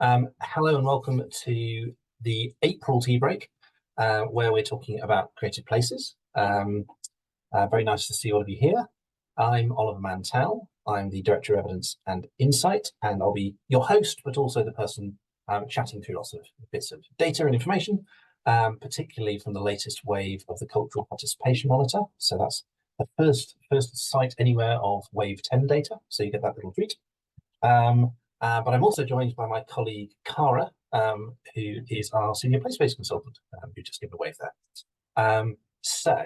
Hello and welcome to the April tea break, where we're talking about creative places. Very nice to see all of you here. I'm Oliver Mantell. I'm the Director of Evidence and Insight, and I'll be your host, but also the person chatting through lots of bits of data and information, particularly from the latest wave of the Cultural Participation Monitor. So that's the first site anywhere of Wave 10 data, so you get that little treat. But I'm also joined by my colleague Cara, who is our senior place-based consultant, who just gave a wave there. So,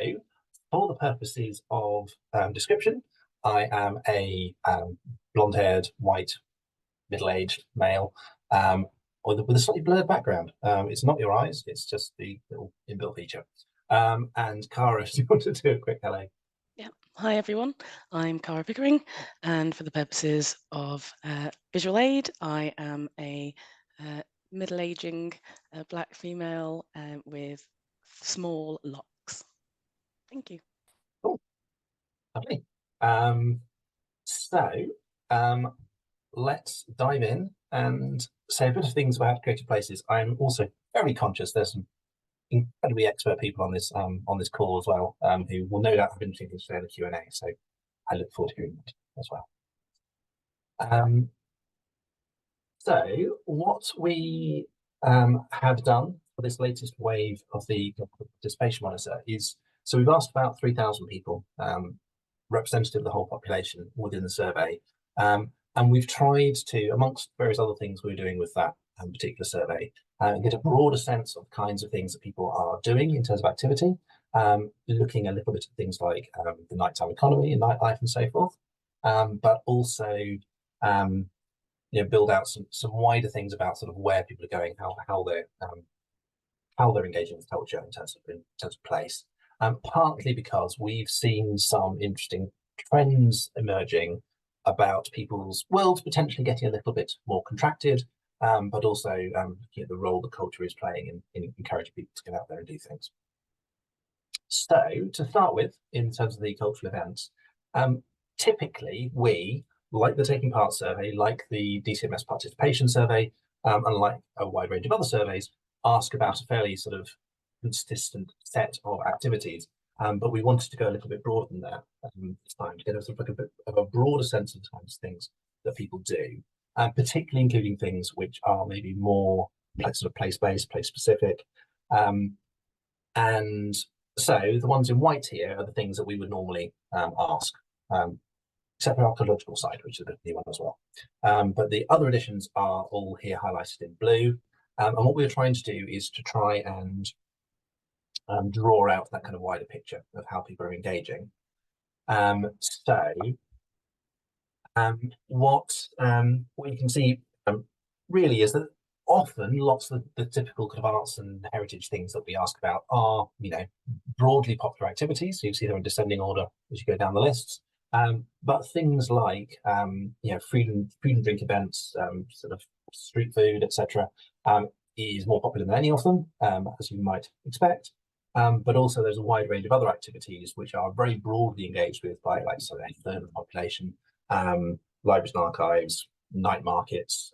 for the purposes of description, I am a blonde-haired, white, middle-aged male with a slightly blurred background. It's not your eyes; it's just the little inbuilt feature. And Cara, do you want to do a quick hello? Yeah. Hi, everyone. I'm Cara Pickering, and for the purposes of visual aid, I am a middle-aging black female with small locks. Thank you. Cool. Lovely. Let's dive in and say a bit of things about creative places. I'm also very conscious there's some incredibly expert people on this call as well, who will no doubt have interesting things to say in the Q&A. So I look forward to hearing that as well. So what we have done for this latest wave of the participation monitor is, so we've asked about 3,000 people, representative of the whole population within the survey. And we've tried to, amongst various other things we're doing with that particular survey, get a broader sense of kinds of things that people are doing in terms of activity, looking a little bit at things like the nighttime economy and nightlife and so forth, but also build out some wider things about sort of where people are going, how they're engaging with culture in terms of place. Partly because we've seen some interesting trends emerging about people's worlds potentially getting a little bit more contracted, but also looking at the role that culture is playing in encouraging people to get out there and do things. So to start with, in terms of the cultural events, typically we, like the Taking Part survey, like the DCMS participation survey, and like a wide range of other surveys, ask about a fairly sort of consistent set of activities. But we wanted to go a little bit broader than that this time to get a sort of like a bit of a broader sense of the kinds of things that people do, particularly including things which are maybe more sort of place-based, place-specific. And so the ones in white here are the things that we would normally ask, except for the archaeological side, which is a new one as well. But the other additions are all here highlighted in blue. And what we're trying to do is to try and draw out that kind of wider picture of how people are engaging. What we can see really is that often lots of the typical kind of arts and heritage things that we ask about are, broadly popular activities. So you see them in descending order as you go down the lists. But things like, food and drink events, sort of street food, etc., is more popular than any of them, as you might expect. But also there's a wide range of other activities which are very broadly engaged with by like sort of a third of the population, libraries and archives, night markets,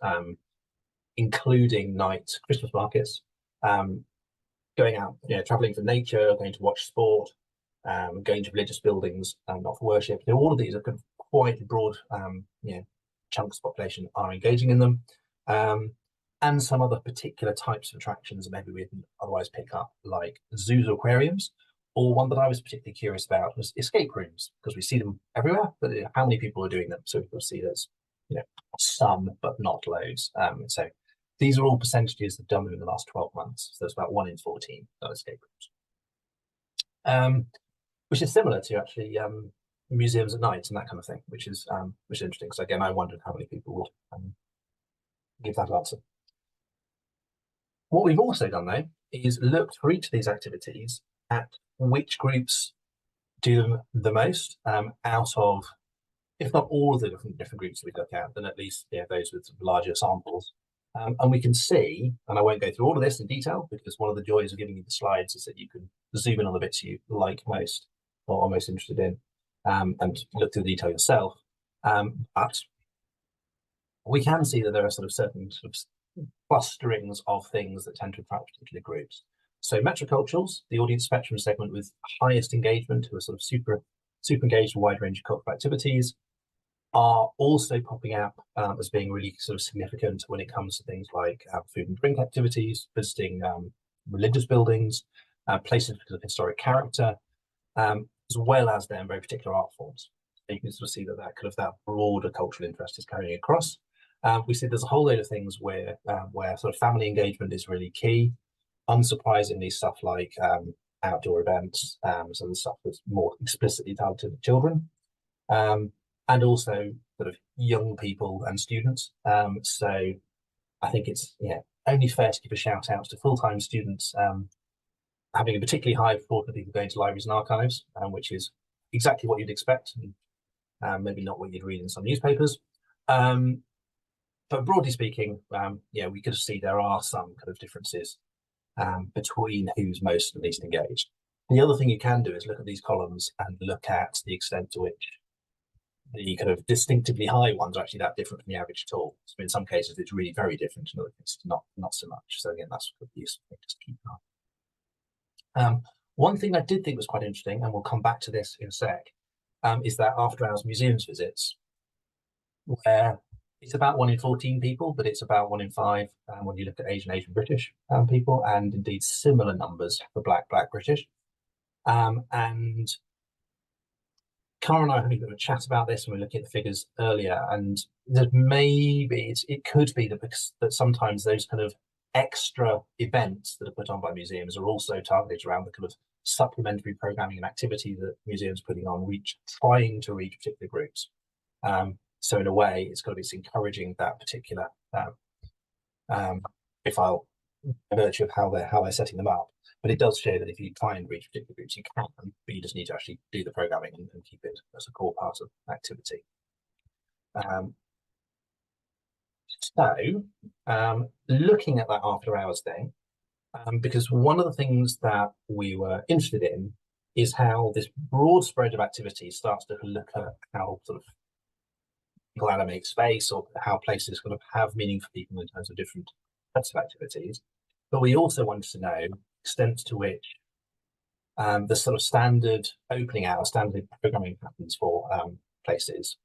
including night Christmas markets, going out, traveling for nature, going to watch sport, going to religious buildings and not for worship. All of these are kind of quite broad, chunks of population are engaging in them. And some other particular types of attractions that maybe we didn't otherwise pick up, like zoos or aquariums, or one that I was particularly curious about was escape rooms, because we see them everywhere, but how many people are doing them? So we'll see there's, some, but not loads. So these are all percentages that have done them in the last 12 months. So there's about 1 in 14 done escape rooms, which is similar to actually museums at night and that kind of thing, which is interesting. So again, I wondered how many people would give that answer. What we've also done, though, is looked for each of these activities at which groups do them the most out of, if not all of the different groups we look at, then at least those with larger samples. And we can see, and I won't go through all of this in detail, because one of the joys of giving you the slides is that you can zoom in on the bits you like most or are most interested in, and look through the detail yourself. But we can see that there are sort of certain sort of clusterings of things that tend to attract particular groups. So metroculturals, the audience spectrum segment with highest engagement, who are sort of super engaged in a wide range of cultural activities, are also popping up as being really sort of significant when it comes to things like food and drink activities, visiting religious buildings, places of historic character, as well as their very particular art forms. So you can sort of see that that broader cultural interest is carrying across. We see there's a whole load of things where sort of family engagement is really key. Unsurprisingly, stuff like outdoor events, some of the stuff that's more explicitly targeted at children, and also sort of young people and students. So I think it's only fair to give a shout out to full-time students having a particularly high proportion of people going to libraries and archives, which is exactly what you'd expect, and maybe not what you'd read in some newspapers. But broadly speaking, we could see there are some kind of differences between who's most and least engaged. And the other thing you can do is look at these columns and look at the extent to which the kind of distinctively high ones are actually that different from the average at all. So in some cases, it's really very different. In other cases, not so much. So again, that's a useful thing to keep an eye. One thing I did think was quite interesting, and we'll come back to this in a sec, is that after-hours museums visits, where it's about 1 in 14 people, but it's about 1 in 5 when you look at Asian British people, and indeed similar numbers for Black British. And Cara and I were having a bit of a chat about this when we were looking at the figures earlier, and that maybe it could be that sometimes those kind of extra events that are put on by museums are also targeted around the kind of supplementary programming and activity that museums are putting on, trying to reach particular groups. So in a way, it's got to be encouraging that particular profile by virtue of how they're setting them up. But it does show that if you try and reach particular groups, you can, but you just need to actually do the programming and keep it as a core part of activity. Looking at that after hours thing, because one of the things that we were interested in is how this broad spread of activities starts to look at how sort of people animate space, or how places kind of have meaning for people in terms of different types of activities. But we also wanted to know the extent to which the sort of standard opening hours, standard programming patterns for places,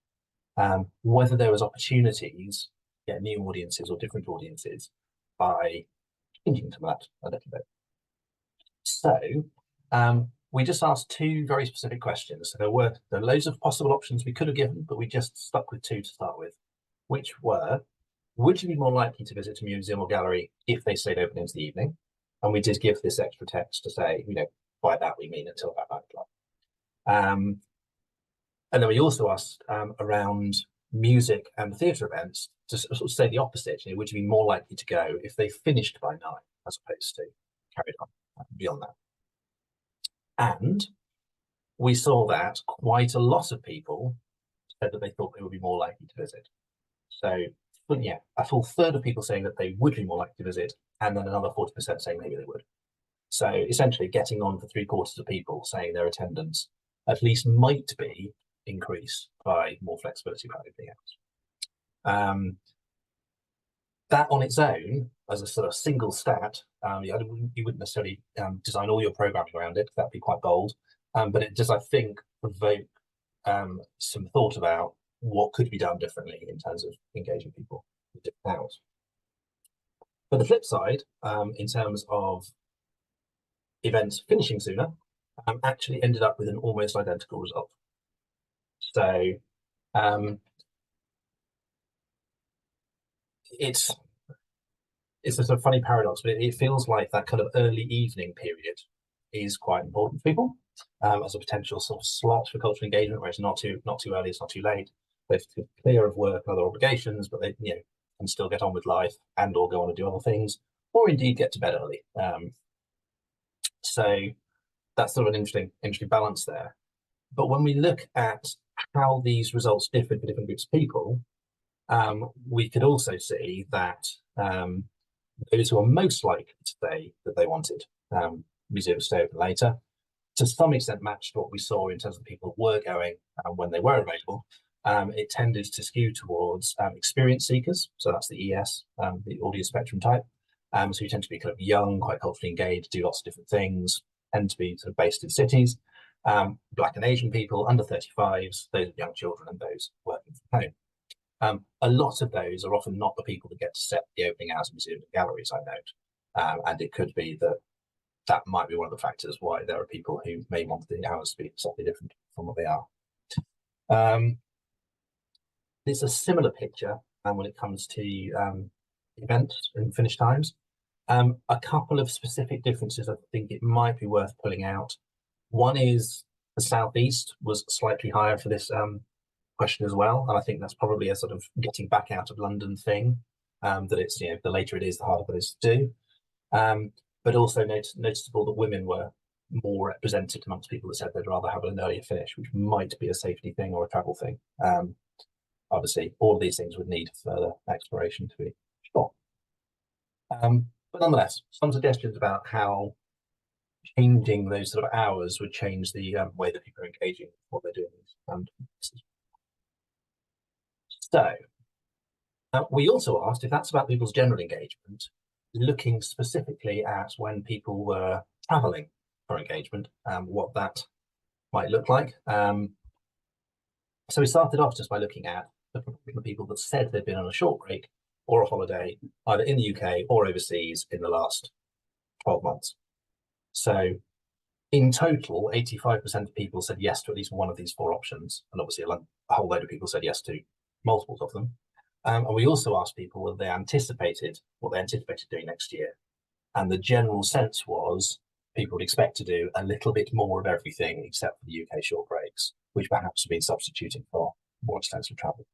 whether there was opportunities to get new audiences or different audiences by changing some of that a little bit. So we just asked 2 very specific questions. So there are loads of possible options we could have given, but we just stuck with 2 to start with, which were, would you be more likely to visit a museum or gallery if they stayed open into the evening? And we did give this extra text to say, by that we mean until about 9 o'clock. And then we also asked around music and theatre events to sort of say the opposite. Would you be more likely to go if they finished by 9 as opposed to carried on beyond that? And we saw that quite a lot of people said that they thought they would be more likely to visit. So a full third of people saying that they would be more likely to visit, and then another 40% saying maybe they would. So essentially getting on for 3/4 of people saying their attendance at least might be increased by more flexibility about everything else. That on its own, as a sort of single stat, you wouldn't necessarily design all your programming around it. That'd be quite bold. But it does, I think, provoke some thought about what could be done differently in terms of engaging people with different hours. But the flip side, in terms of events finishing sooner, actually ended up with an almost identical result. So it's a sort of funny paradox, but it feels like that kind of early evening period is quite important for people as a potential sort of slot for cultural engagement, where it's not too early, it's not too late. They're clear of work and other obligations, but they can still get on with life and or go on and do other things, or indeed get to bed early. So that's sort of an interesting balance there. But when we look at how these results differ for different groups of people, we could also see that those who are most likely to say that they wanted museums to stay open later, to some extent matched what we saw in terms of people who were going when they were available, it tended to skew towards experience seekers. So that's the ES, the audience spectrum type. So you tend to be kind of young, quite culturally engaged, do lots of different things, tend to be sort of based in cities. Black and Asian people, under 35s, those young children, and those working from home. A lot of those are often not the people that get to set the opening hours of museums and galleries, I note. And it could be that that might be one of the factors why there are people who may want the hours to be slightly different from what they are. There's a similar picture when it comes to events and finish times. A couple of specific differences I think it might be worth pulling out. One is the southeast was slightly higher for this question as well, and I think that's probably a sort of getting back out of London thing. That it's, you know, the later it is, the harder it is to do. But also noticeable that women were more represented amongst people that said they'd rather have an earlier finish, which might be a safety thing or a travel thing. Obviously, all of these things would need further exploration to be sure. But nonetheless, some suggestions about how changing those sort of hours would change the way that people are engaging with what they're doing. So we also asked if that's about people's general engagement, looking specifically at when people were traveling for engagement, what that might look like. So we started off just by looking at the proportion of people that said they'd been on a short break or a holiday, either in the UK or overseas in the last 12 months. So in total, 85% of people said yes to at least one of these four options. And obviously a whole load of people said yes to multiples of them. And we also asked people what they anticipated doing next year. And the general sense was people would expect to do a little bit more of everything except for the UK short breaks, which perhaps have been substituting for more extensive travel.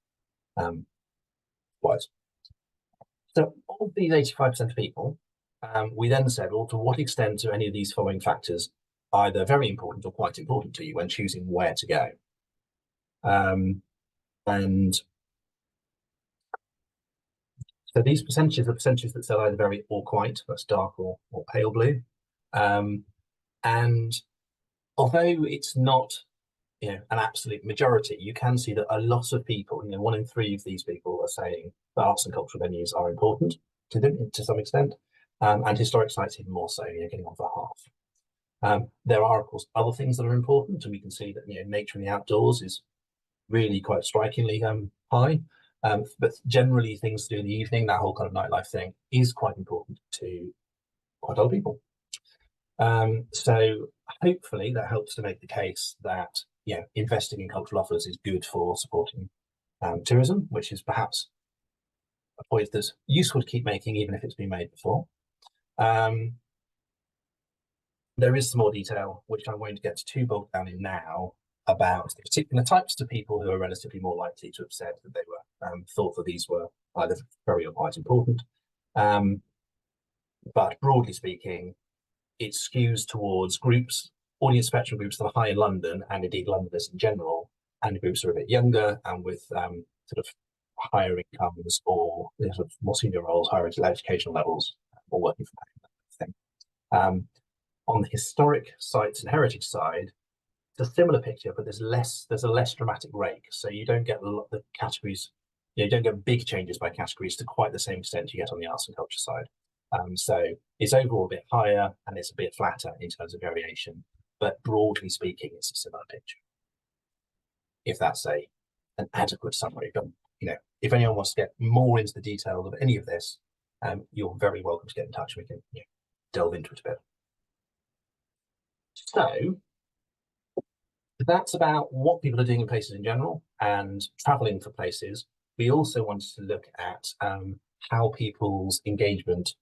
So of these 85% of people, we then said, well, to what extent are any of these following factors either very important or quite important to you when choosing where to go? And so these percentages are percentages that said either very or quite, that's dark or pale blue. And although it's not, you know, an absolute majority, you can see that a lot of people, you know, 1 in 3 of these people are saying that arts and cultural venues are important to them to some extent, and historic sites even more so, you know, getting on for half. There are, of course, other things that are important, and we can see that, you know, nature and the outdoors is really quite strikingly high. But generally, things to do in the evening, that whole kind of nightlife thing, is quite important to quite a lot of people. So hopefully that helps to make the case that, you know, investing in cultural offers is good for supporting tourism, which is perhaps a point that's useful to keep making, even if it's been made before. There is some more detail, which I'm going to get too bogged down in now, about the particular types of people who are relatively more likely to have said that they were thought that these were either very or quite important. But broadly speaking, it skews towards groups, audience spectrum groups that are high in London, and indeed Londoners in general, and groups that are a bit younger and with sort of higher incomes or sort of more senior roles, higher educational levels, or working from home, that kind of thing. On the historic sites and heritage side, it's a similar picture, but there's a less dramatic rake. So you don't get the categories, you don't get big changes by categories to quite the same extent you get on the arts and culture side. So it's overall a bit higher and it's a bit flatter in terms of variation, but broadly speaking, it's a similar picture. If that's an adequate summary, but you know, if anyone wants to get more into the detail of any of this, you're very welcome to get in touch. We can, you know, delve into it a bit. So that's about what people are doing in places in general and traveling for places. We also wanted to look at how people's engagement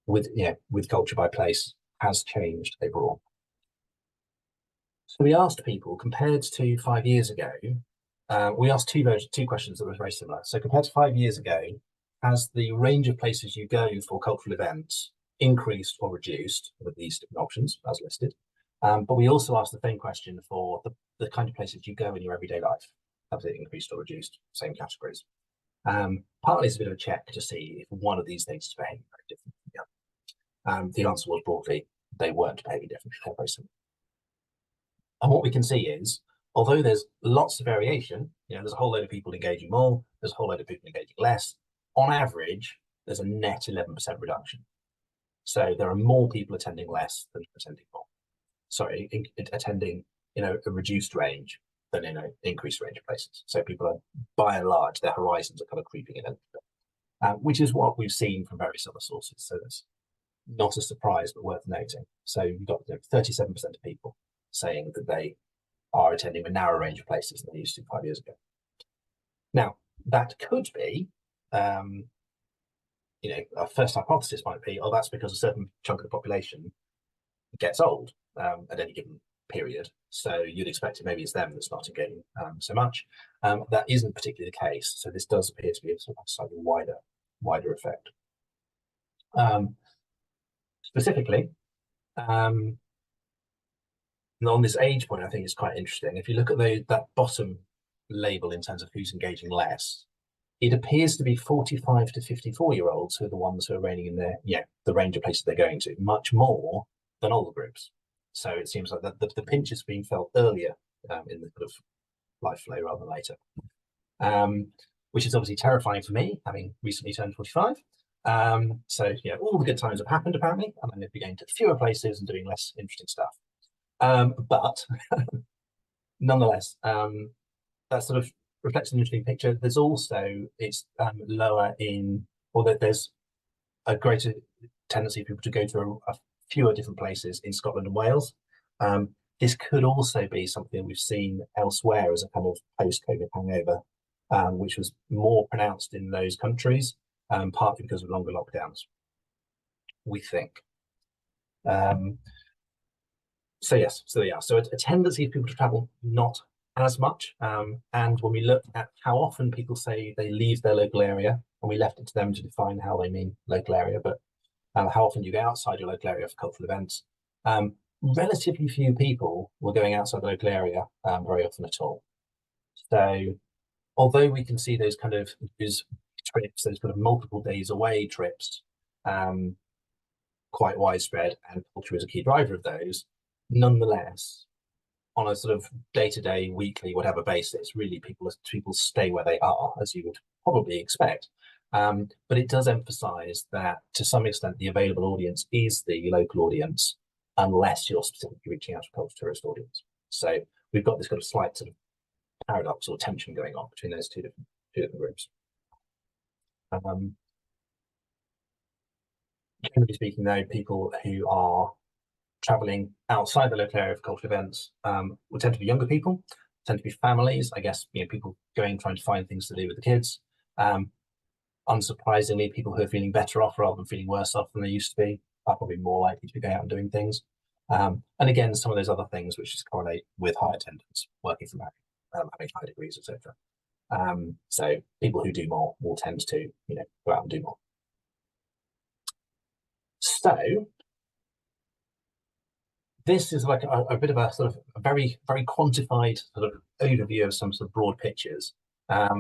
with culture by place has changed overall. So we asked people, compared to 5 years ago, we asked two questions that were very similar. So compared to 5 years ago, has the range of places you go for cultural events increased or reduced with these different options as listed? But we also asked the same question for the kind of places you go in your everyday life. Have they increased or reduced? Same categories. Partly it's a bit of a check to see if one of these things is behaving very differently from the other. The answer was broadly, they weren't behaving differently, they're very similar. And what we can see is, although there's lots of variation, there's a whole load of people engaging more, there's a whole load of people engaging less. On average, there's a net 11% reduction. So there are more people attending less than attending more. Sorry, attending a reduced range than in an increased range of places. So people are, by and large, their horizons are kind of creeping in a little bit, which is what we've seen from various other sources. So that's not a surprise, but worth noting. So you've got 37% of people saying that they are attending a narrower range of places than they used to 5 years ago. Now, that could be, a first hypothesis might be, oh, that's because a certain chunk of the population gets old at any given period. So you'd expect maybe it's them that's not engaging so much. That isn't particularly the case. So this does appear to be a sort of slightly wider effect. Specifically, on this age point, I think it's quite interesting. If you look at that bottom label in terms of who's engaging less, it appears to be 45 to 54-year-olds who are the ones who are reigning in the range of places they're going to, much more than older groups. So it seems like the pinch is being felt earlier in the sort of life flow rather than later, which is obviously terrifying for me, having recently turned 45. So all the good times have happened apparently, and I'm going to be going to fewer places and doing less interesting stuff. But nonetheless, that sort of reflects an interesting picture. There's also, it's lower in, or that there's a greater tendency for people to go to a fewer different places in Scotland and Wales. This could also be something we've seen elsewhere as a kind of post-COVID hangover, which was more pronounced in those countries, partly because of longer lockdowns, we think. So yes, so yeah, so a tendency of people to travel not as much. And when we look at how often people say they leave their local area, and we left it to them to define how they mean local area, but how often you go outside your local area for cultural events, relatively few people were going outside the local area very often at all. So although we can see those kind of those trips, those kind of multiple days away trips, quite widespread, and culture is a key driver of those, nonetheless, on a sort of day-to-day, weekly, whatever basis, really people stay where they are, as you would probably expect. But it does emphasize that to some extent the available audience is the local audience, unless you're specifically reaching out to a cultural tourist audience. So we've got this kind of slight sort of paradox or tension going on between those two different groups. Generally speaking, though, people who are traveling outside the local area for cultural events will tend to be younger people, tend to be families, I guess, people trying to find things to do with the kids. Unsurprisingly, people who are feeling better off rather than feeling worse off than they used to be are probably more likely to be going out and doing things. And again, some of those other things which just correlate with high attendance, working from home, having high degrees, etc. So people who do more will tend to, go out and do more. So this is like a bit of a sort of a very, very quantified sort of overview of some sort of broad pictures. But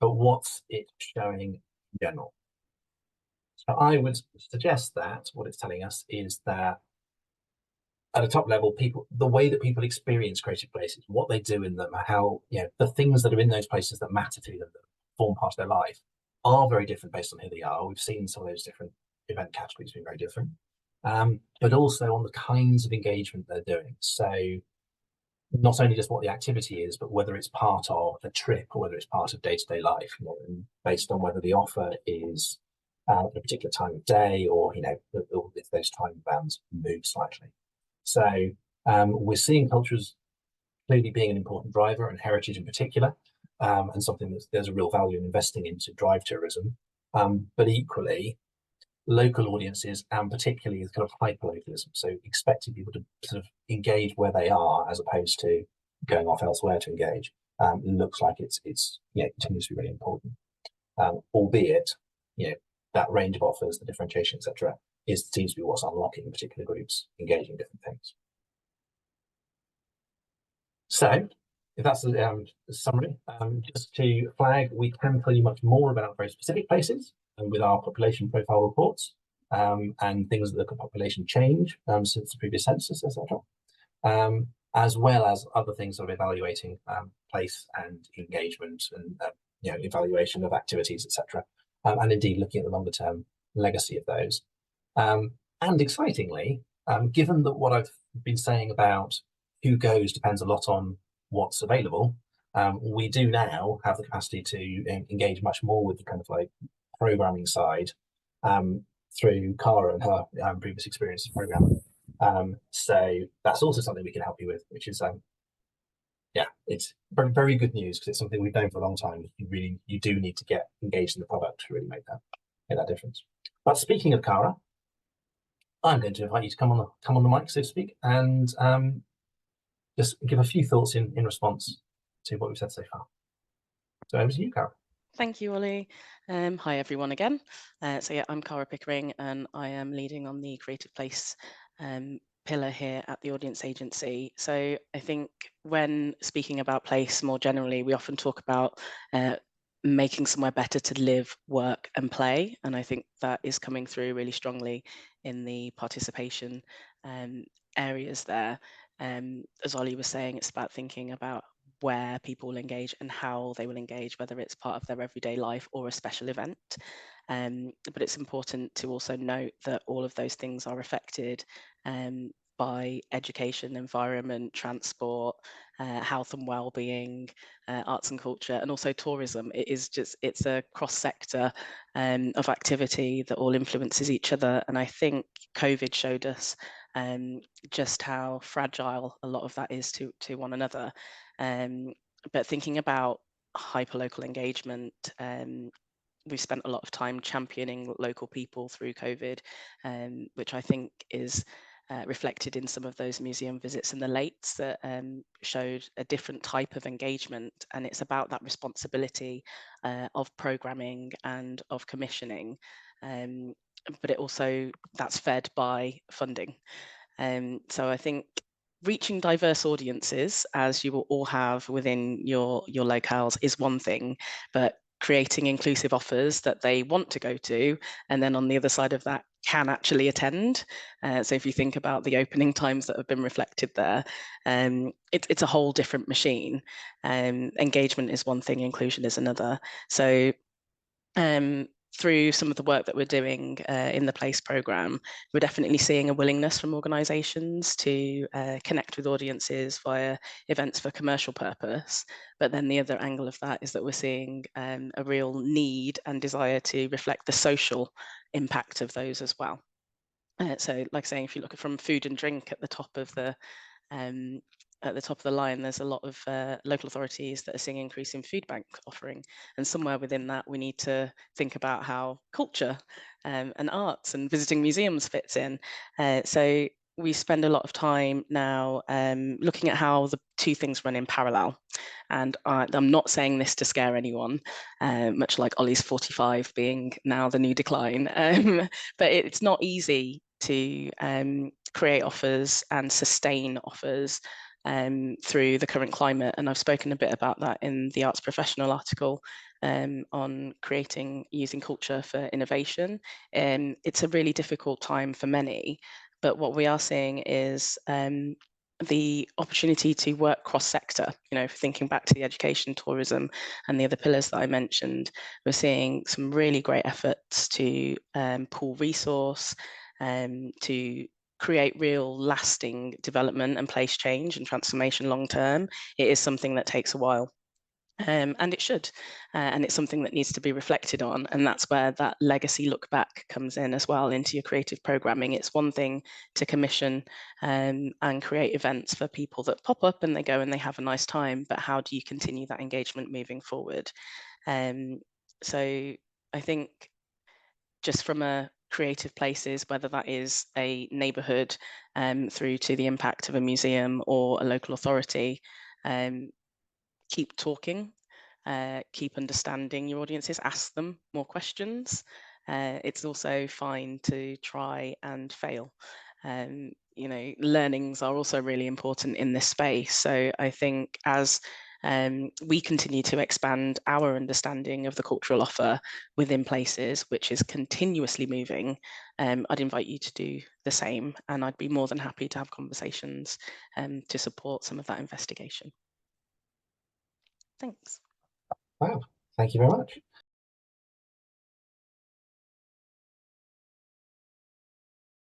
what's it showing in general? So I would suggest that what it's telling us is that at a top level, the way that people experience creative places, what they do in them, how, the things that are in those places that matter to them, that form part of their life, are very different based on who they are. We've seen some of those different event categories being very different, but also on the kinds of engagement they're doing. So not only just what the activity is, but whether it's part of a trip or whether it's part of day-to-day life, and based on whether the offer is at a particular time of day, or if those time bands move slightly. So we're seeing cultures clearly being an important driver, and heritage in particular, and something that there's a real value in investing in to drive tourism. But equally, local audiences, and particularly kind of hyper-localism, so expecting people to sort of engage where they are as opposed to going off elsewhere to engage, looks like it's continues to be really important. Albeit, that range of offers, the differentiation, etc., seems to be what's unlocking particular groups engaging different things. So, if that's the summary, just to flag, we can tell you much more about very specific places with our population profile reports, and things that look at population change since the previous census, etc. as well as other things of evaluating place and engagement and evaluation of activities, etc. And indeed looking at the longer term legacy of those. And excitingly, given that what I've been saying about who goes depends a lot on what's available, we do now have the capacity to engage much more with the kind of like programming side through Cara and her previous experience as programmer. So that's also something we can help you with, which is yeah, it's very, very good news because it's something we've known for a long time. You do need to get engaged in the product to really make that difference. But speaking of Cara, I'm going to invite you to come on the mic, so to speak, and just give a few thoughts in response to what we've said so far. So over to you, Cara. Thank you, Ollie. Hi, everyone, again. So yeah, I'm Cara Pickering, and I am leading on the Creative Place pillar here at the Audience Agency. So I think when speaking about place more generally, we often talk about making somewhere better to live, work, and play. And I think that is coming through really strongly in the participation areas there. As Ollie was saying, it's about thinking about where people will engage and how they will engage, whether it's part of their everyday life or a special event. But it's important to also note that all of those things are affected by education, environment, transport, health and well-being, arts and culture, and also tourism. It's a cross-sector of activity that all influences each other. And I think COVID showed us just how fragile a lot of that is to one another. But thinking about hyperlocal engagement, we've spent a lot of time championing local people through COVID, which I think is reflected in some of those museum visits in the lates that showed a different type of engagement. And it's about that responsibility of programming and of commissioning. But it also, that's fed by funding. So I think reaching diverse audiences, as you will all have within your locales, is one thing, but creating inclusive offers that they want to go to, and then on the other side of that, can actually attend. So if you think about the opening times that have been reflected there, it's a whole different machine. Engagement is one thing, inclusion is another. So through some of the work that we're doing in the PLACE programme, we're definitely seeing a willingness from organisations to connect with audiences via events for commercial purpose. But then the other angle of that is that we're seeing a real need and desire to reflect the social impact of those as well. So like saying, if you look at from food and drink um, at the top of the line, there's a lot of local authorities that are seeing increase in food bank offering. And somewhere within that, we need to think about how culture and arts and visiting museums fits in. So we spend a lot of time now looking at how the two things run in parallel. And I'm not saying this to scare anyone, much like Ollie's 45 being now the new decline. But it's not easy to create offers and sustain offers through the current climate. And I've spoken a bit about that in the Arts Professional article on using culture for innovation. It's a really difficult time for many, but what we are seeing is the opportunity to work cross-sector. Thinking back to the education, tourism, and the other pillars that I mentioned, we're seeing some really great efforts to pool resource, to create real lasting development and place change and transformation long term. It is something that takes a while. And it should, and it's something that needs to be reflected on, and that's where that legacy look back comes in as well into your creative programming. It's one thing to commission and create events for people that pop up and they go and they have a nice time, but how do you continue that engagement moving forward? So I think just from a creative places, whether that is a neighbourhood through to the impact of a museum or a local authority, keep talking, keep understanding your audiences, ask them more questions. It's also fine to try and fail. Learnings are also really important in this space. So I think as We continue to expand our understanding of the cultural offer within places, which is continuously moving. I'd invite you to do the same, and I'd be more than happy to have conversations to support some of that investigation. Thanks. Wow, thank you very much.